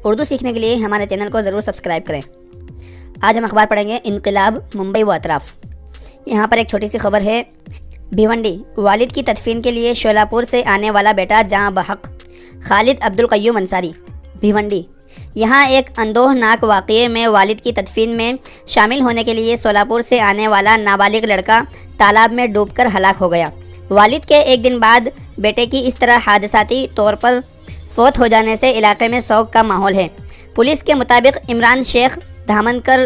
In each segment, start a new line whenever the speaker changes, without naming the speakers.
اردو سیکھنے کے لیے ہمارے چینل کو ضرور سبسکرائب کریں۔ آج ہم اخبار پڑھیں گے انقلاب ممبئی و اطراف۔ یہاں پر ایک چھوٹی سی خبر ہے۔ بھیونڈی، والد کی تدفین کے لیے شولاپور سے آنے والا بیٹا جاں بحق، خالد عبدالقیوم انصاری۔ بھیونڈی، یہاں ایک اندوہناک واقعے میں والد کی تدفین میں شامل ہونے کے لیے شولاپور سے آنے والا نابالغ لڑکا تالاب میں ڈوب کر ہلاک ہو گیا۔ والد کے ایک دن بعد بیٹے کی اس طرح حادثاتی طور پر فوت ہو جانے سے علاقے میں سوگ کا ماحول ہے۔ پولیس کے مطابق عمران شیخ دھامنکر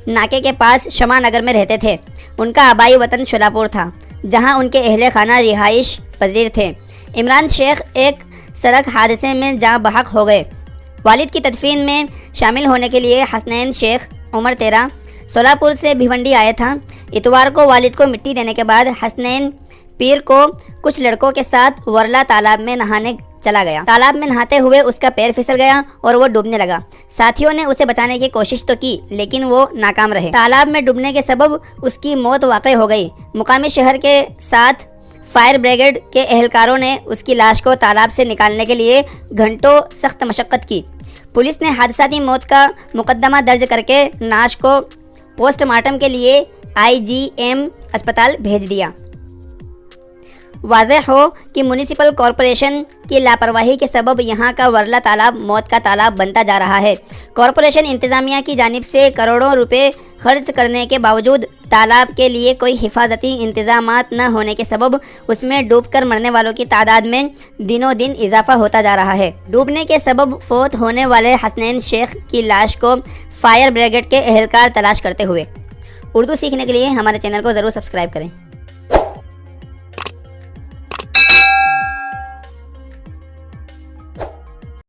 ناکے کے پاس شمع نگر میں رہتے تھے۔ ان کا آبائی وطن شولاپور تھا، جہاں ان کے اہل خانہ رہائش پذیر تھے۔ عمران شیخ ایک سڑک حادثے میں جاں بحق ہو گئے۔ والد کی تدفین میں شامل ہونے کے لیے حسنین شیخ عمر 13 شولاپور سے بھیونڈی آیا تھا۔ اتوار کو والد کو مٹی دینے کے بعد حسنین پیر کو کچھ لڑکوں کے ساتھ ورلا تالاب میں نہانے چلا گیا۔ تالاب میں نہاتے ہوئے اس کا پیر پھسل گیا اور وہ ڈوبنے لگا۔ ساتھیوں نے اسے بچانے کی کوشش تو کی، لیکن وہ ناکام رہے۔ تالاب میں ڈوبنے کے سبب اس کی موت واقع ہو گئی۔ مقامی شہر کے ساتھ فائر بریگیڈ کے اہلکاروں نے اس کی لاش کو تالاب سے نکالنے کے لیے گھنٹوں سخت مشقت کی۔ پولیس نے حادثاتی موت کا مقدمہ درج کر کے لاش کو پوسٹ مارٹم کے لیے IGM اسپتال بھیج دیا۔ واضح ہو کہ میونسپل کارپوریشن کی لاپرواہی کے سبب یہاں کا ورلا تالاب موت کا تالاب بنتا جا رہا ہے۔ کارپوریشن انتظامیہ کی جانب سے کروڑوں روپے خرچ کرنے کے باوجود تالاب کے لیے کوئی حفاظتی انتظامات نہ ہونے کے سبب اس میں ڈوب کر مرنے والوں کی تعداد میں دنوں دن اضافہ ہوتا جا رہا ہے۔ ڈوبنے کے سبب فوت ہونے والے حسنین شیخ کی لاش کو فائر بریگیڈ کے اہلکار تلاش کرتے ہوئے۔ اردو سیکھنے کے لیے ہمارے چینل کو ضرور سبسکرائب کریں۔